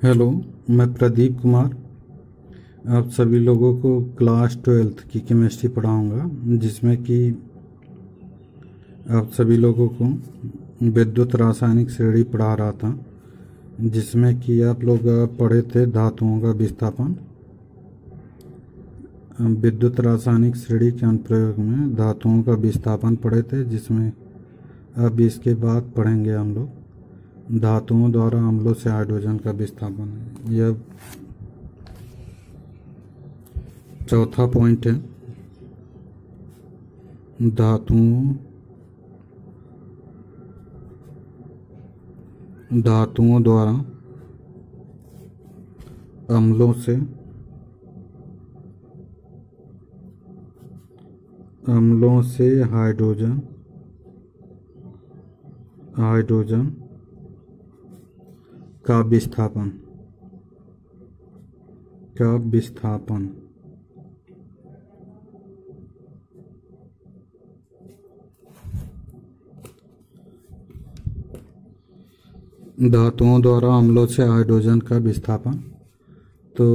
Hello, मैं प्रदीप कुमार आप सभी लोगों को क्लास 12th की केमिस्ट्री पढ़ाऊंगा, जिसमें कि आप सभी लोगों को विद्युत रासायनिक श्रेणी पढ़ा रहा था, जिसमें कि आप लोग पढ़े थे धातुओं का विस्थापन। विद्युत रासायनिक श्रेणी के अनुप्रयोग में धातुओं का विस्थापन पढ़े थे, जिसमें अब इसके बाद पढ़ेंगे हम लोग धातुओं द्वारा अम्लों से हाइड्रोजन का विस्थापन। यह चौथा पॉइंट है। धातुओं द्वारा अम्लों से हाइड्रोजन का विस्थापन धातुओं द्वारा अम्लों से हाइड्रोजन का विस्थापन। तो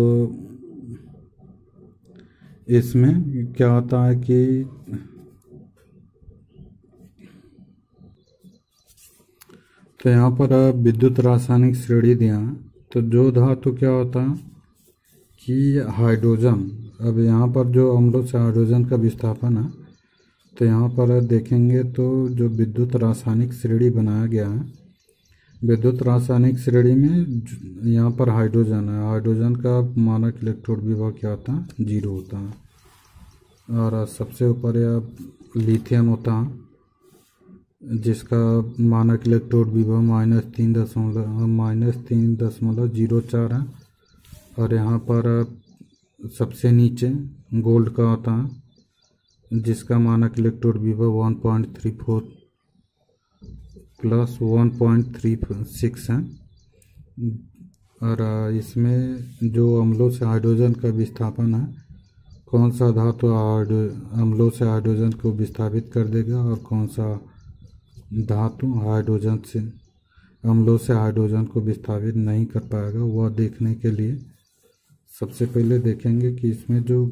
इसमें क्या होता है कि तो यहाँ पर विद्युत रासायनिक श्रेणी दिया है। तो जो धातु क्या होता है कि हाइड्रोजन, अब यहाँ पर जो अम्लों से हाइड्रोजन का विस्थापन है, तो यहाँ पर देखेंगे तो जो विद्युत रासायनिक श्रेणी बनाया गया है, विद्युत रासायनिक श्रेणी में यहाँ पर हाइड्रोजन है। हाइड्रोजन का मानक इलेक्ट्रोड विभव क्या होता है? 0 होता है। और सबसे ऊपर यह लिथियम होता है, जिसका मानक इलेक्ट्रोड विभव -3.04 है। और यहाँ पर सबसे नीचे गोल्ड का होता है, जिसका मानक इलेक्ट्रोड विभव 1.34 + 1.36 है। और इसमें जो अम्लों से हाइड्रोजन का विस्थापन है, कौन सा धातु अम्लों से हाइड्रोजन को विस्थापित कर देगा और कौन सा धातु अम्लों से हाइड्रोजन को विस्थापित नहीं कर पाएगा, वह देखने के लिए सबसे पहले देखेंगे कि इसमें जो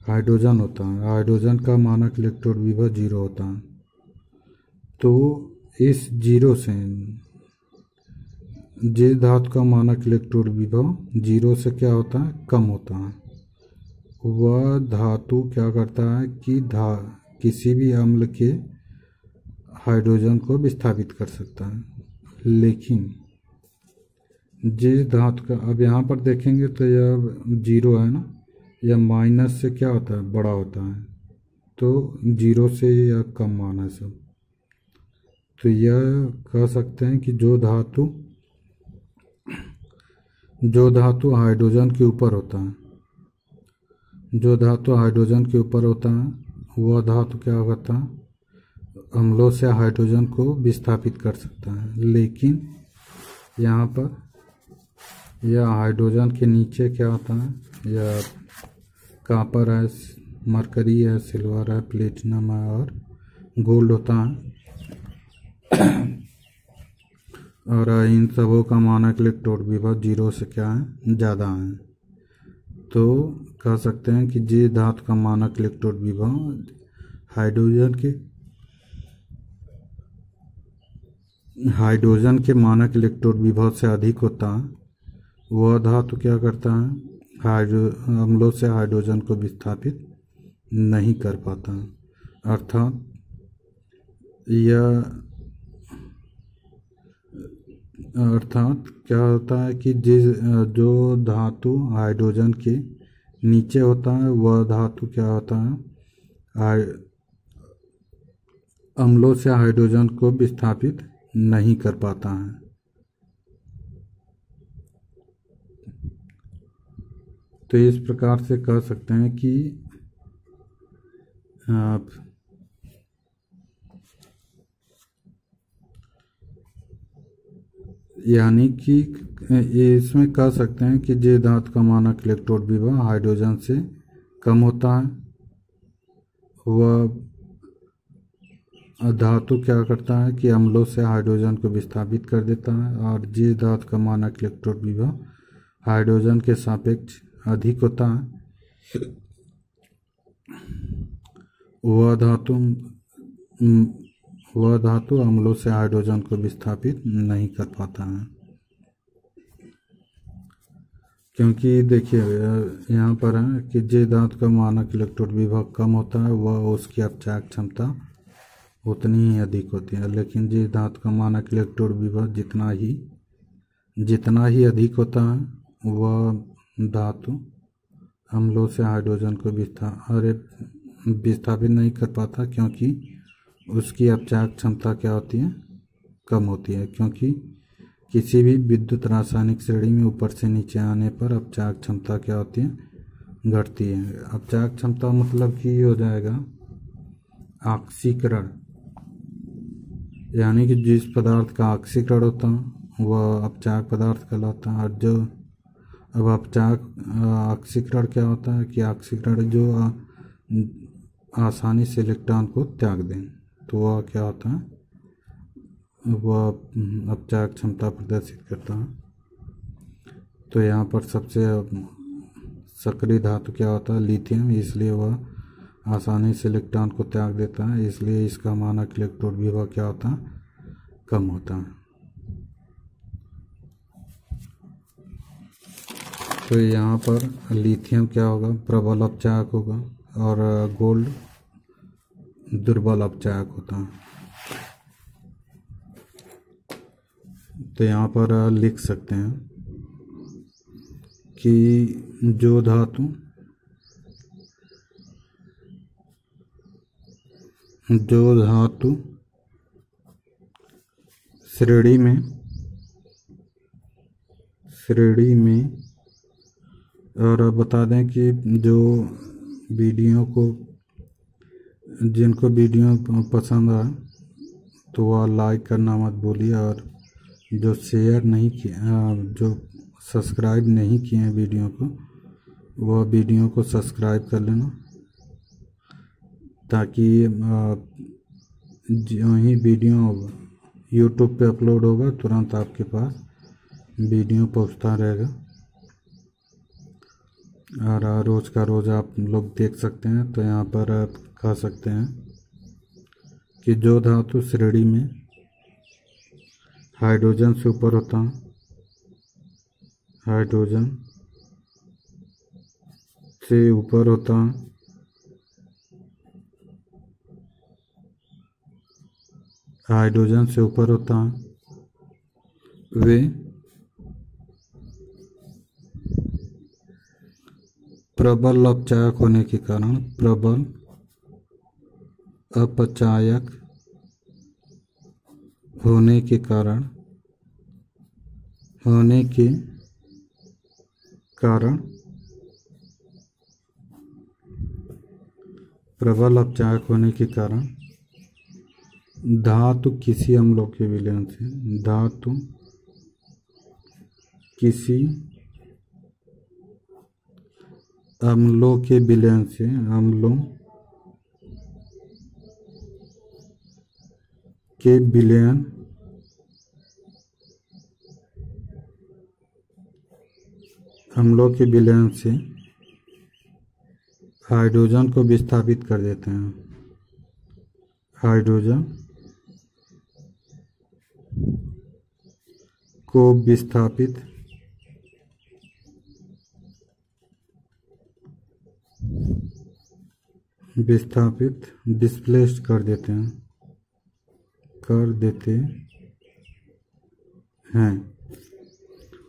हाइड्रोजन होता है, हाइड्रोजन का मानक इलेक्ट्रोड विभव 0 होता है। तो इस 0 से जिस धातु का मानक इलेक्ट्रोड विभव 0 से क्या होता है? कम होता है, वह धातु क्या करता है कि किसी भी अम्ल के हाइड्रोजन को विस्थापित कर सकता है। लेकिन जिस धातु का, अब यहाँ पर देखेंगे तो यह 0 है ना, यह माइनस से क्या होता है? बड़ा होता है। तो 0 से यह कम मान है सब। तो यह कह सकते हैं कि जो धातु हाइड्रोजन के ऊपर होता है, वह धातु क्या करता है? अम्लों से हाइड्रोजन को विस्थापित कर सकता है। लेकिन यहाँ पर यह हाइड्रोजन के नीचे क्या होता है? यह कॉपर है, मरकरी है, सिल्वर है, प्लेटिनम है और गोल्ड होता है। और इन सबों का मानक इलेक्ट्रोड विभव 0 से क्या है? ज़्यादा है। तो कह सकते हैं कि जिस धातु का मानक इलेक्ट्रोड विभव हाइड्रोजन के मानक इलेक्ट्रोड विभव से अधिक होता है, वह धातु क्या करता है? अम्लों से हाइड्रोजन को विस्थापित नहीं कर पाता। अर्थात क्या होता है कि जो धातु हाइड्रोजन के नीचे होता है, वह धातु क्या होता है? अम्लों से हाइड्रोजन को विस्थापित नहीं कर पाता है। तो इस प्रकार से कह सकते हैं कि यानी कि इसमें कह सकते हैं कि जे धातु का मानक इलेक्ट्रोड विभव हाइड्रोजन से कम होता है, वह धातु क्या करता है कि अम्लों से हाइड्रोजन को विस्थापित कर देता है, और जिस धातु का मानक इलेक्ट्रोड विभव हाइड्रोजन के सापेक्ष अधिक होता है वह धातु अम्लों से हाइड्रोजन को विस्थापित नहीं कर पाता है। क्योंकि देखिए यहाँ पर है कि जिस धातु का मानक इलेक्ट्रोड विभव कम होता है वह उसकी अपचायक क्षमता उतनी ही अधिक होती है, लेकिन जिस धातु का मानक इलेक्ट्रोड विभव जितना ही अधिक होता है वह धातु अम्लों से हाइड्रोजन को विस्थापित नहीं कर पाता, क्योंकि उसकी अपचायक क्षमता क्या होती है, कम होती है। क्योंकि किसी भी विद्युत रासायनिक श्रेणी में ऊपर से नीचे आने पर अपचायक क्षमता क्या होती है, घटती है। अपचायक क्षमता मतलब कि हो जाएगा ऑक्सीकरण, यानी कि जिस पदार्थ का ऑक्सीकरण होता है वह अपचायक पदार्थ कहलाता है। और जो अब अपचायक ऑक्सीकरण क्या होता है कि ऑक्सीकरण जो आसानी से इलेक्ट्रॉन को त्याग दें, तो वह क्या होता है, वह अपचायक क्षमता प्रदर्शित करता है। तो यहाँ पर सबसे सक्रिय धातु क्या होता है, लिथियम, इसलिए वह आसानी से इलेक्ट्रॉन को त्याग देता है, इसलिए इसका मानक इलेक्ट्रोड विभव क्या होता है, कम होता है। तो यहाँ पर लिथियम क्या होगा, प्रबल अपचायक होगा, और गोल्ड दुर्बल अपचायक होता है। तो यहाँ पर लिख सकते हैं कि जो धातु श्रेणी में और बता दें कि जो जिनको वीडियो पसंद आए तो वह लाइक करना मत भूलिए, और जो शेयर नहीं किया, जो सब्सक्राइब नहीं किए हैं वीडियो को, वह वीडियो को सब्सक्राइब कर लेना, ताकि जो ही वीडियो यूट्यूब पे अपलोड होगा तुरंत आपके पास वीडियो पहुंचता रहेगा, और रोज़ का रोज़ आप लोग देख सकते हैं। तो यहाँ पर आप कह सकते हैं कि जो धातु श्रेणी में हाइड्रोजन से ऊपर होता है, हाइड्रोजन से ऊपर होता है, हाइड्रोजन से ऊपर होता है, वे प्रबल अपचायक होने के कारण, प्रबल अपचायक होने के कारण प्रबल अपचायक होने के कारण धातु किसी अम्लों के विलयन से, धातु किसी अम्लों के विलयन से, अम्लों के विलयन से हाइड्रोजन को विस्थापित कर देते हैं, हाइड्रोजन को विस्थापित डिस्प्लेस्ड कर देते हैं।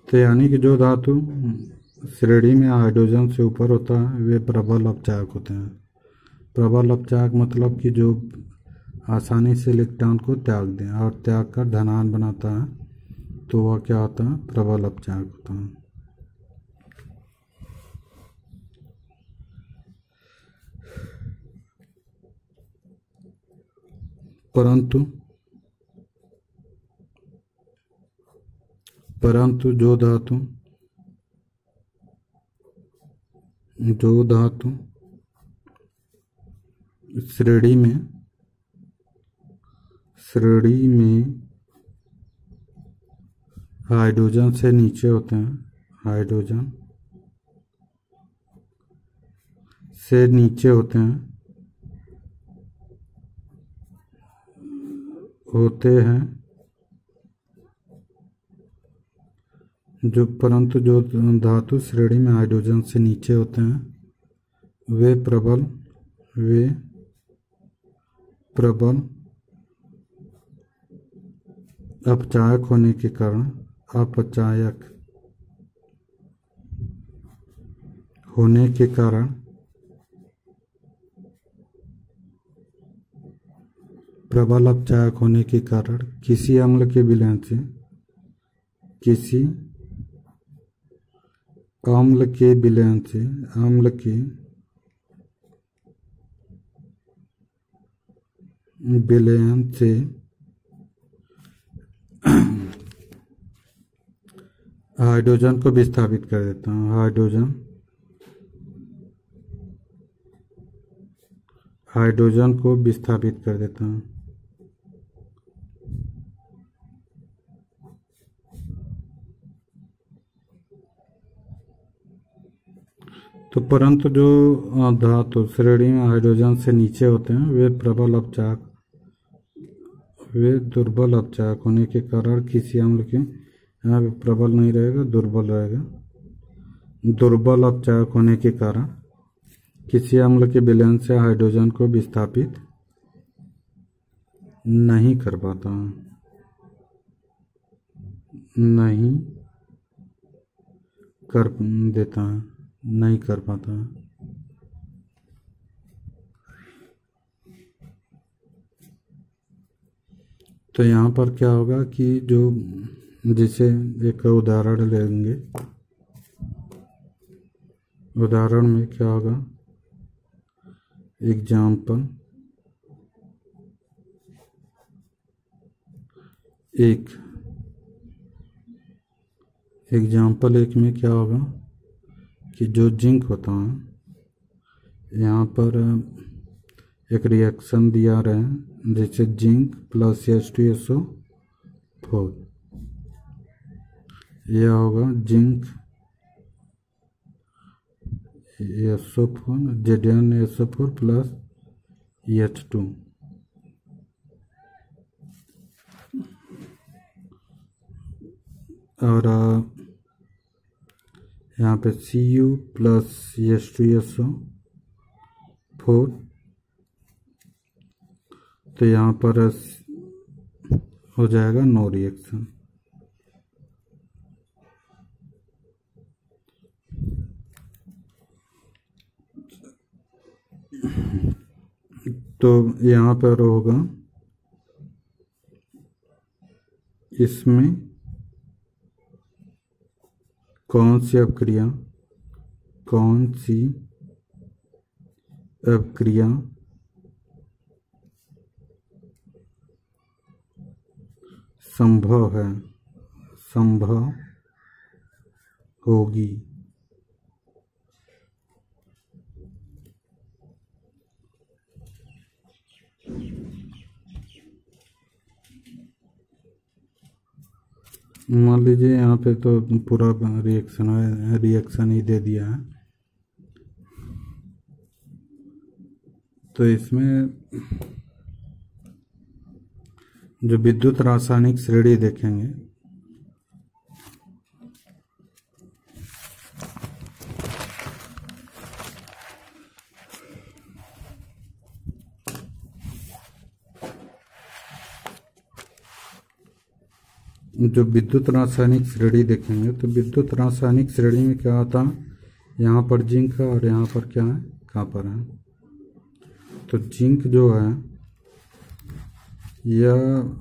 तो यानी कि जो धातु श्रेणी में हाइड्रोजन से ऊपर होता है वे प्रबल अपचायक होते हैं। प्रबल अपचायक मतलब कि जो आसानी से इलेक्ट्रॉन को त्याग दें और त्याग कर धनायन बनाता है, तो वह क्या होता है, प्रबल अपचायक होता है। परंतु जो धातु श्रेणी में श्रेणी में हाइड्रोजन से नीचे होते हैं, हाइड्रोजन से नीचे होते हैं जो परंतु जो धातु श्रेणी में हाइड्रोजन से नीचे होते हैं वे प्रबल अपचायक होने के कारण प्रबल अपचायक होने के कारण किसी अम्ल के विलयन से हाइड्रोजन को विस्थापित कर देता हूँ। हाइड्रोजन को विस्थापित कर देता हूँ। तो परंतु जो धातु श्रेणी में हाइड्रोजन से नीचे होते हैं वे दुर्बल अपचायक होने के कारण किसी अम्ल के, यहाँ पे प्रबल नहीं रहेगा, दुर्बल रहेगा, दुर्बल अपचायक होने के कारण किसी अम्ल के विलयन से हाइड्रोजन को विस्थापित नहीं कर पाता, नहीं कर पाता। तो यहाँ पर क्या होगा कि जो जिसे एक उदाहरण लेंगे, उदाहरण में क्या होगा, एग्जाम्पल एक में क्या होगा कि जो जिंक होता है, यहाँ पर एक रिएक्शन दिया रहे हैं जैसे जिंक प्लस H2SO4, यह होगा zinc SO4 ZnSO4 plus H2, और यहाँ पे Cu प्लस H2SO4, तो यहाँ पर हो जाएगा नो रिएक्शन। तो यहाँ पर होगा इसमें कौन सी अपक्रिया संभव होगी। मान लीजिए यहाँ पे तो पूरा रिएक्शन ही दे दिया है, तो इसमें जो विद्युत रासायनिक श्रेणी देखेंगे, जो विद्युत रासायनिक श्रेणी देखेंगे तो विद्युत रासायनिक श्रेणी में क्या होता है, यहाँ पर जिंक है और यहाँ पर क्या है, कॉपर है। तो जिंक जो है यह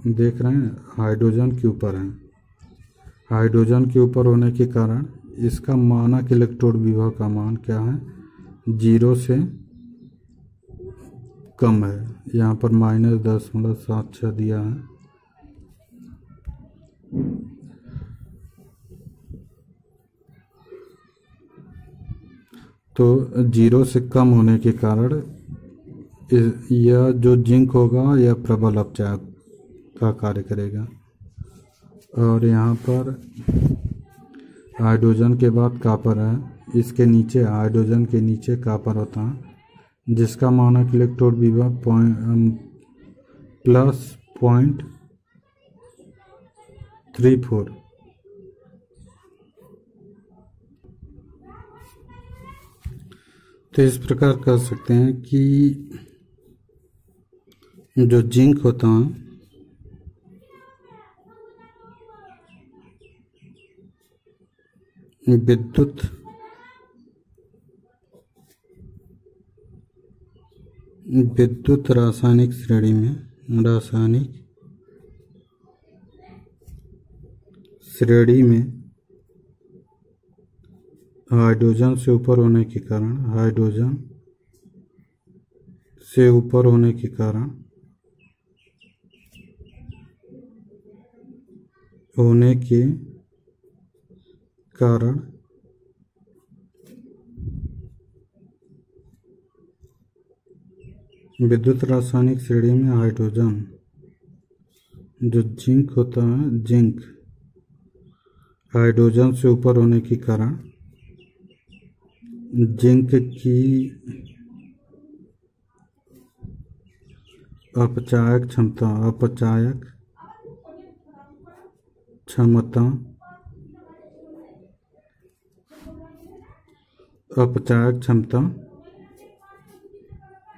देख रहे हैं हाइड्रोजन के ऊपर है, हाइड्रोजन के ऊपर होने के कारण इसका मानक इलेक्ट्रोड विभव का मान क्या है, 0 से कम है। यहाँ पर -10.76 दिया है। तो 0 से कम होने के कारण यह जो जिंक होगा यह प्रबल अपचायक का कार्य करेगा। और यहाँ पर हाइड्रोजन के बाद कॉपर है, इसके नीचे हाइड्रोजन के नीचे कॉपर होता है, जिसका मानक इलेक्ट्रोड विभव +0.34। तो इस प्रकार कह सकते हैं कि जो जिंक होता है विद्युत रासायनिक श्रेणी में हाइड्रोजन से ऊपर होने के कारण विद्युत रासायनिक श्रेणी में हाइड्रोजन, जो जिंक होता है, जिंक हाइड्रोजन से ऊपर होने के कारण जिंक की अपचायक क्षमता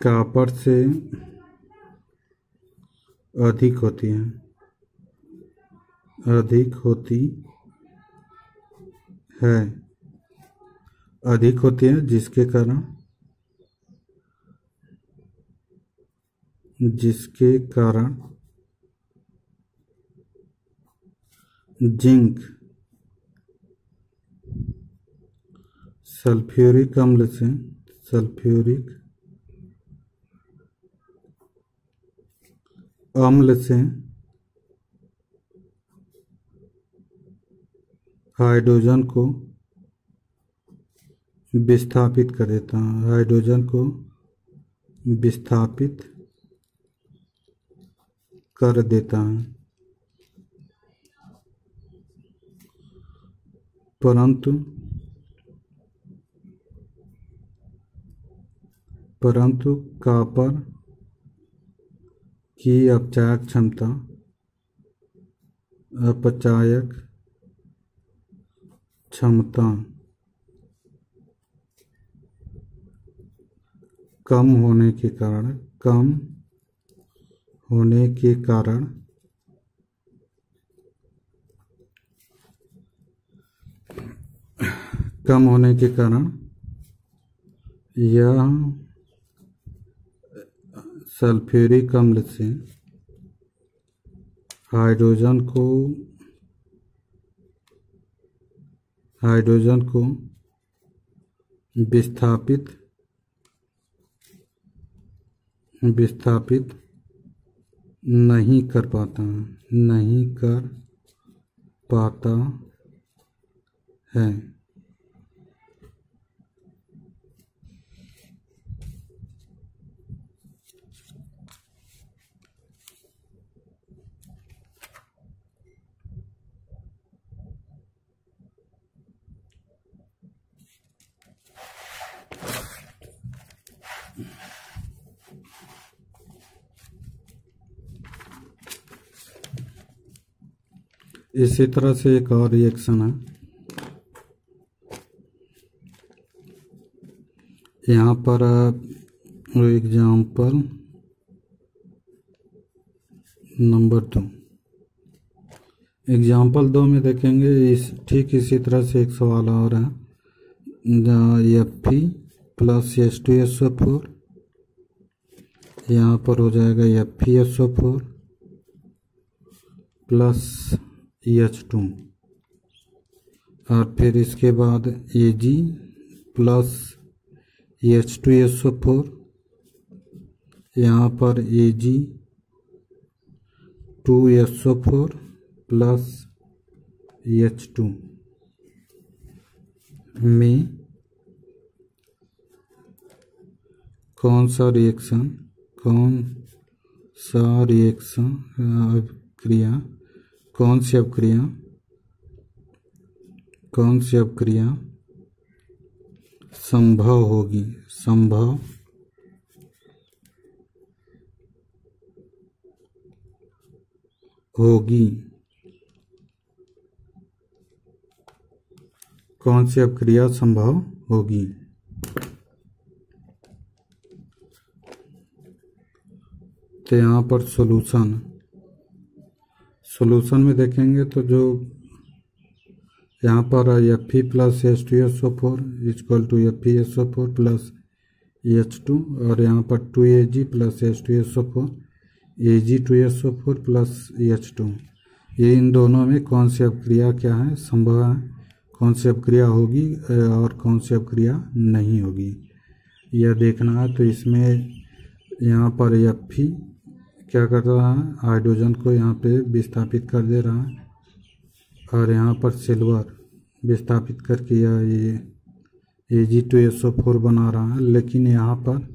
कॉपर से अधिक होती है, जिसके कारण जिंक सल्फ्यूरिक अम्ल से हाइड्रोजन को विस्थापित कर देता है, परंतु कॉपर की अपचायक क्षमता कम होने के कारण यह सल्फ्यूरिक अम्ल से हाइड्रोजन को विस्थापित नहीं कर पाता है। इसी तरह से एक और रिएक्शन है, यहाँ पर एग्जाम्पल नंबर 2। एग्जाम्पल 2 में देखेंगे ठीक इसी तरह से एक सवाल और है, Fe + H2SO4, यहाँ पर हो जाएगा FeSO4 + H2, और फिर इसके बाद Ag + H2SO4, यहाँ पर Ag2SO4 + H2 में कौन सा रिएक्शन क्रिया कौन सी अपक्रिया संभव होगी, कौन सी अपक्रिया संभव होगी। तो यहाँ पर सॉल्यूशन में देखेंगे तो जो यहाँ पर Fe plus H2SO4 equal to FeSO4 plus H2 और यहाँ पर 2Ag plus H2SO4 Ag2SO4 plus H2, ये इन दोनों में कौन सी अपक्रिया क्या है, संभव है, कौन सी अपक्रिया होगी और कौन सी अपक्रिया नहीं होगी, यह देखना है। तो इसमें यहाँ पर Fe क्या कर रहा है, हाइड्रोजन को यहाँ पे विस्थापित कर दे रहा है और यहाँ पर सिल्वर विस्थापित करके ये Ag2SO4 बना रहा है। लेकिन यहाँ पर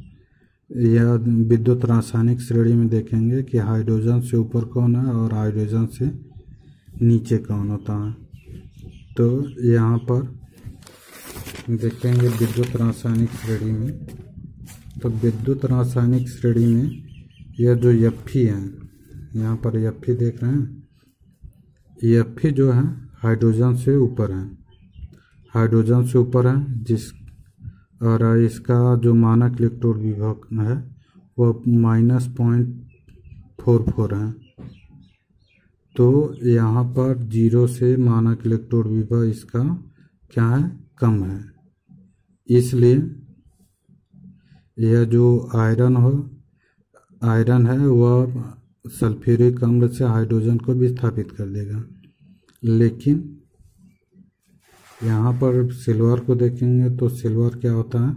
यह विद्युत रासायनिक श्रेणी में देखेंगे कि हाइड्रोजन से ऊपर कौन है और हाइड्रोजन से नीचे कौन होता है। तो यहाँ पर देखेंगे विद्युत रासायनिक श्रेणी में, तो विद्युत रासायनिक श्रेणी में यह जो Fe है, यहाँ पर Fe देख रहे हैं, Fe जो है हाइड्रोजन से ऊपर है, जिस और इसका जो मानक इलेक्ट्रॉन विभव है वो -0.44 है। तो यहाँ पर 0 से मानक इलेक्ट्रॉन विभव इसका क्या है, कम है। इसलिए यह जो आयरन है वह सल्फ्यूरिक अम्ल से हाइड्रोजन को विस्थापित कर देगा। लेकिन यहाँ पर सिल्वर को देखेंगे तो सिल्वर क्या होता है,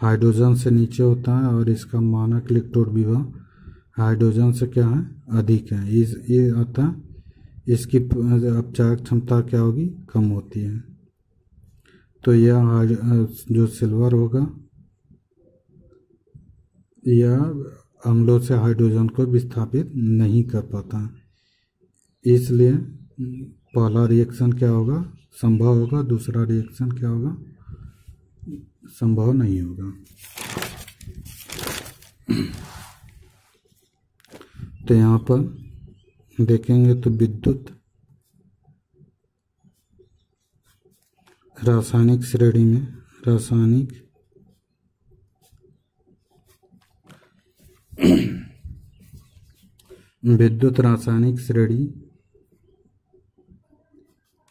हाइड्रोजन से नीचे होता है और इसका मानक इलेक्ट्रॉन विभव हाइड्रोजन से क्या है, अधिक है। ये अतः इसकी अपचायक क्षमता क्या होगी, कम होती है। तो यह जो सिल्वर होगा यह अम्लों से हाइड्रोजन को विस्थापित नहीं कर पाता, इसलिए पहला रिएक्शन क्या होगा, संभव होगा, दूसरा रिएक्शन क्या होगा, संभव नहीं होगा। तो यहाँ पर देखेंगे तो विद्युत रासायनिक श्रेणी में विद्युत रासायनिक श्रेणी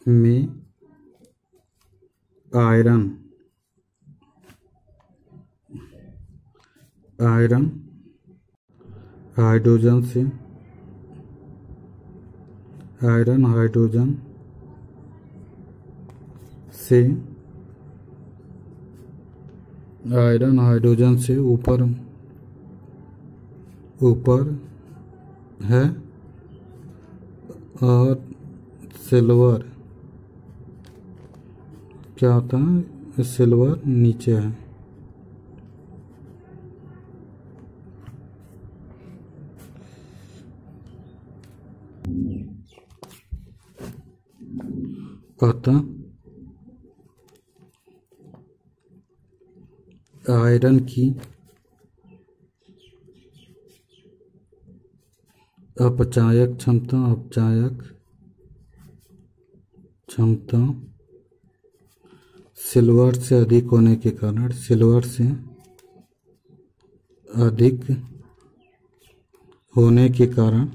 में आयरन हाइड्रोजन से ऊपर है और सिल्वर क्या होता है, सिल्वर नीचे है। अतः आयरन की अपचायक क्षमता सिल्वर से अधिक होने के कारण सिल्वर से अधिक होने के कारण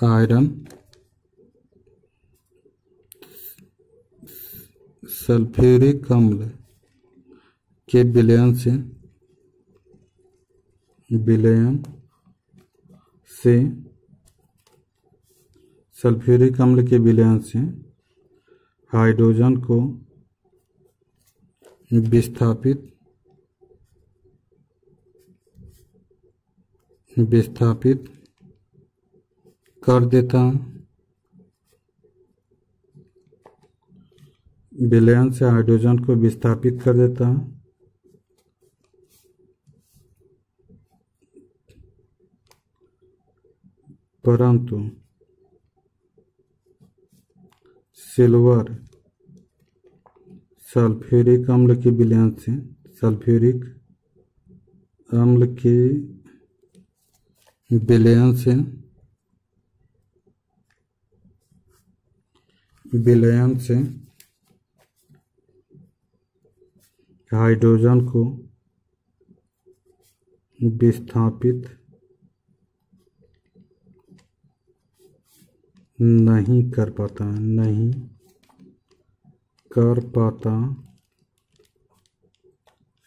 आयरन सल्फ्यूरिक अम्ल के विलयन से सल्फ्यूरिक अम्ल के विलयन से हाइड्रोजन को विस्थापित विस्थापित कर देता है। विलयन से हाइड्रोजन को विस्थापित कर देता है। परंतु सिल्वर सल्फ्यूरिक अम्ल के विलयन से सल्फ्यूरिक अम्ल के विलयन से हाइड्रोजन को विस्थापित नहीं कर पाता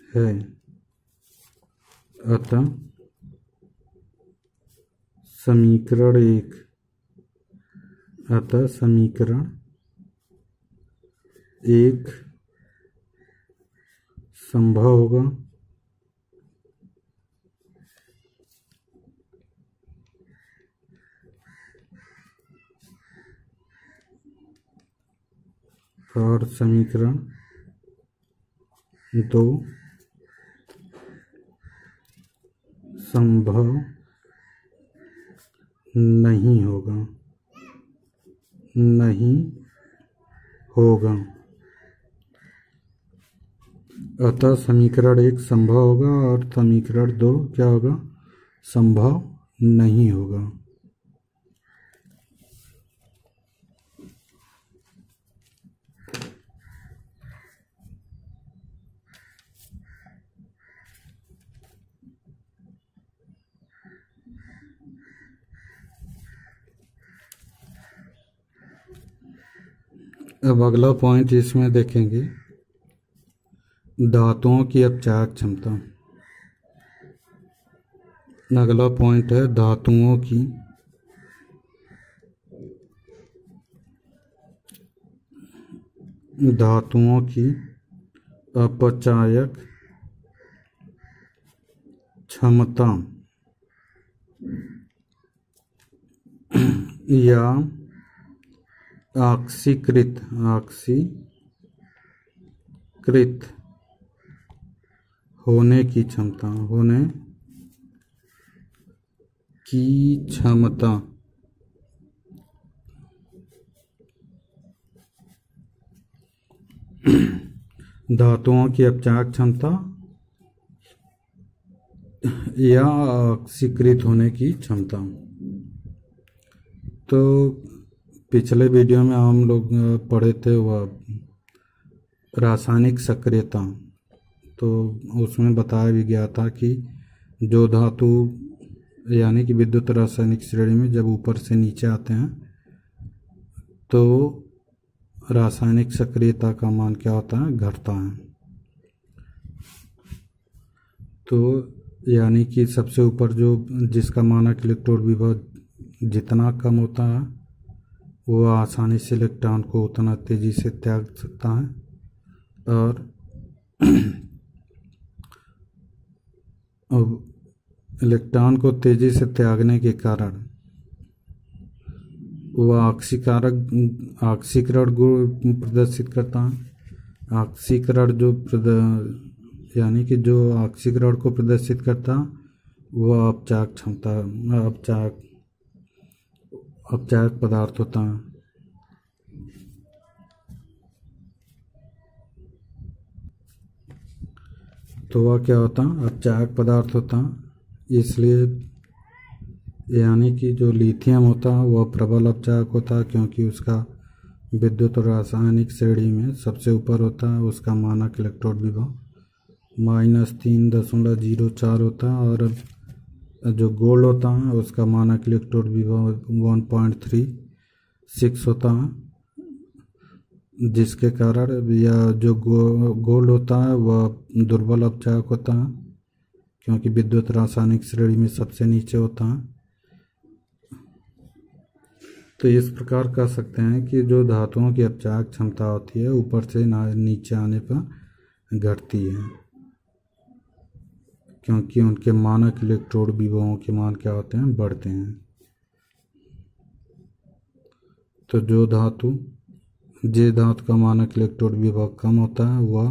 है। अतः समीकरण एक संभव होगा। और समीकरण 2 संभव नहीं होगा। अतः समीकरण 1 संभव होगा और समीकरण 2 क्या होगा? संभव नहीं होगा। अब अगला पॉइंट इसमें देखेंगे धातुओं की अपचायक क्षमता। अगला पॉइंट है धातुओं की अपचायक क्षमता या ऑक्सीकृत होने की क्षमता धातुओं की अपचायक क्षमता या ऑक्सीकृत होने की क्षमता। तो पिछले वीडियो में हम लोग पढ़े थे वह रासायनिक सक्रियता। तो उसमें बताया भी गया था कि जो धातु यानी कि विद्युत रासायनिक श्रेणी में जब ऊपर से नीचे आते हैं तो रासायनिक सक्रियता का मान क्या होता है? घटता है। तो यानी कि सबसे ऊपर जो जिसका मानक इलेक्ट्रॉन विभव जितना कम होता है वो आसानी से इलेक्ट्रॉन को उतना तेजी से त्याग सकता है और अब इलेक्ट्रॉन को तेजी से त्यागने के कारण वह ऑक्सीकरण गुण प्रदर्शित करता है। ऑक्सीकरण यानी कि जो ऑक्सीकरण को प्रदर्शित करता है वह अपचायक क्षमता अपचायक पदार्थ होता है। तो वह क्या होता है? अपचायक पदार्थ होता है। इसलिए यानी कि जो लिथियम होता है वह प्रबल अपचायक होता है क्योंकि उसका विद्युत और रासायनिक श्रेणी में सबसे ऊपर होता है। उसका मानक इलेक्ट्रॉन विभव -3.04 होता है और जो गोल्ड होता है उसका मानक इलेक्ट्रॉन विभव 1.36 होता है, जिसके कारण यह जो गोल्ड होता है वह दुर्बल अपचायक होता है क्योंकि विद्युत रासायनिक श्रेणी में सबसे नीचे होता है। तो इस प्रकार कह सकते हैं कि जो धातुओं की अपचायक क्षमता होती है ऊपर से नीचे आने पर घटती है। क्योंकि उनके मानक इलेक्ट्रोड विभवों के मान क्या होते हैं, बढ़ते हैं। तो जो धातु का मानक इलेक्ट्रोड विभव कम होता है वह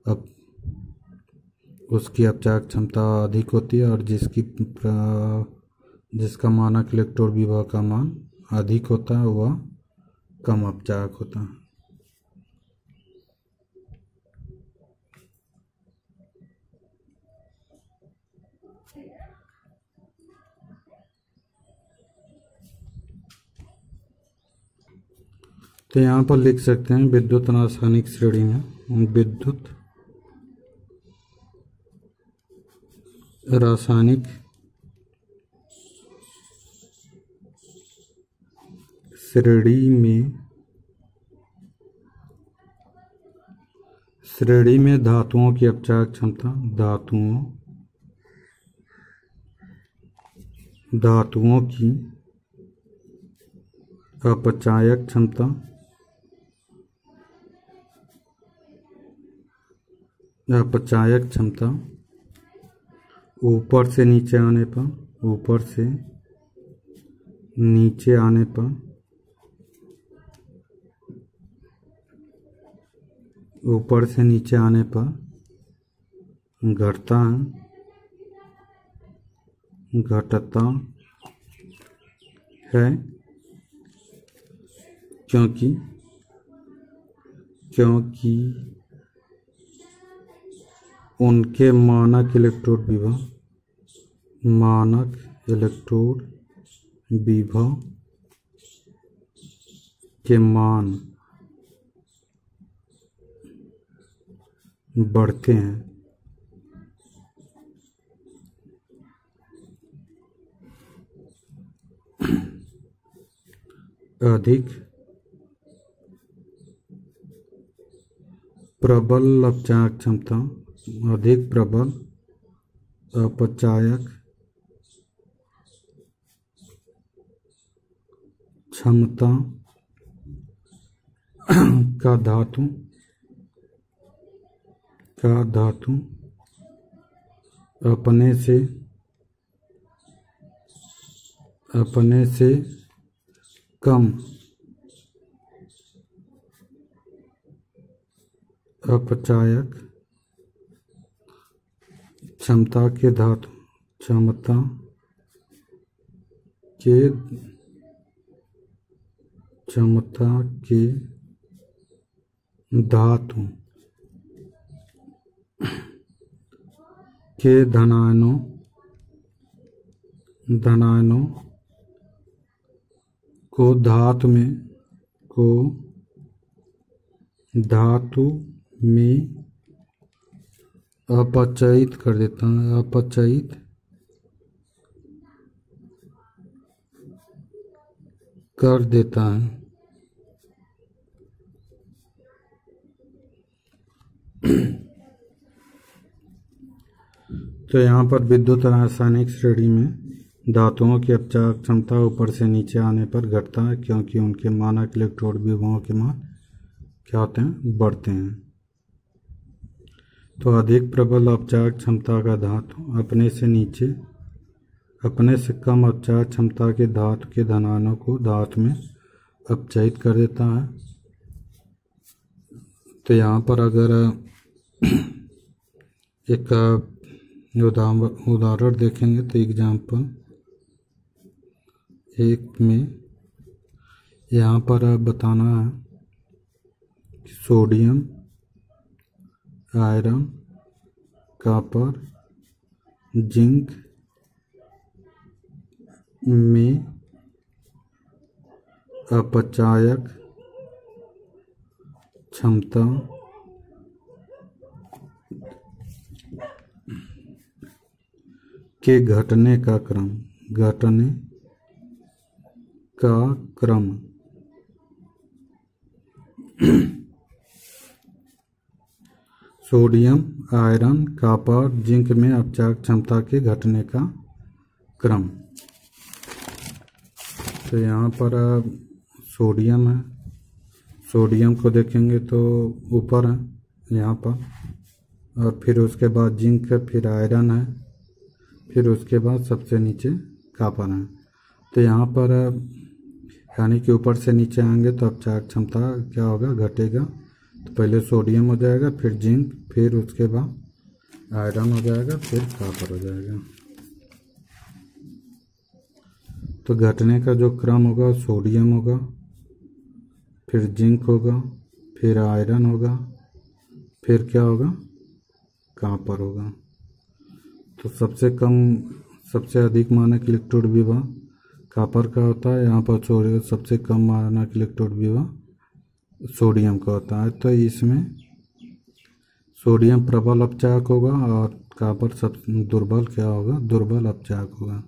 अब उसकी अपचायक क्षमता अधिक होती है, और जिसका मानक इलेक्ट्रोड विभव का मान अधिक होता है वह कम अपचायक होता है। तो यहाँ पर लिख सकते हैं विद्युत रासायनिक श्रेणी में विद्युत रासायनिक श्रेणी में धातुओं की अपचायक क्षमता धातुओं की अपचायक क्षमता ऊपर से नीचे आने पर घटता है, क्योंकि उनके मानक इलेक्ट्रोड विभव के मान बढ़ते हैं। अधिक प्रबल अपचायक क्षमता का धातु अपने से कम अपचायक क्षमता के धातु के धनायनों को धातु में अपचयित कर देता है। तो यहाँ पर विद्युत रासायनिक श्रेणी में धातुओं की अपचायक क्षमता ऊपर से नीचे आने पर घटता है, क्योंकि उनके मानक इलेक्ट्रोड विभवों के मान क्या होते हैं, बढ़ते हैं। तो अधिक प्रबल अपचायक क्षमता का धातु अपने से कम अपचायक क्षमता के धातु के धनायनों को धातु में अपचयित कर देता है। तो यहाँ पर अगर एक उदाहरण देखेंगे तो एग्जाम्पल 1 में यहाँ पर बताना है कि सोडियम, आयरन, कॉपर, जिंक में अपचायक क्षमता के घटने का क्रम सोडियम, आयरन, कॉपर, जिंक में अपचायक क्षमता के घटने का क्रम। तो यहाँ पर सोडियम है, सोडियम को देखेंगे तो ऊपर है यहाँ पर, और फिर उसके बाद जिंक है, फिर आयरन है, फिर उसके बाद सबसे नीचे कॉपर है। तो यहाँ पर यानी कि ऊपर से नीचे आएंगे तो अपचायक क्षमता क्या होगा, घटेगा। तो पहले सोडियम हो जाएगा, फिर जिंक, फिर उसके बाद आयरन हो जाएगा, फिर कॉपर हो जाएगा। तो घटने का जो क्रम होगा, सोडियम होगा, फिर जिंक होगा, फिर आयरन होगा, फिर क्या होगा, कॉपर होगा। तो सबसे अधिक मानक इलेक्ट्रोड विभव कॉपर का होता है। यहाँ पर सबसे कम मानक इलेक्ट्रोड विभव सोडियम का होता है। तो इसमें सोडियम प्रबल अपचायक होगा और कॉपर सब दुर्बल क्या होगा, दुर्बल अपचायक होगा।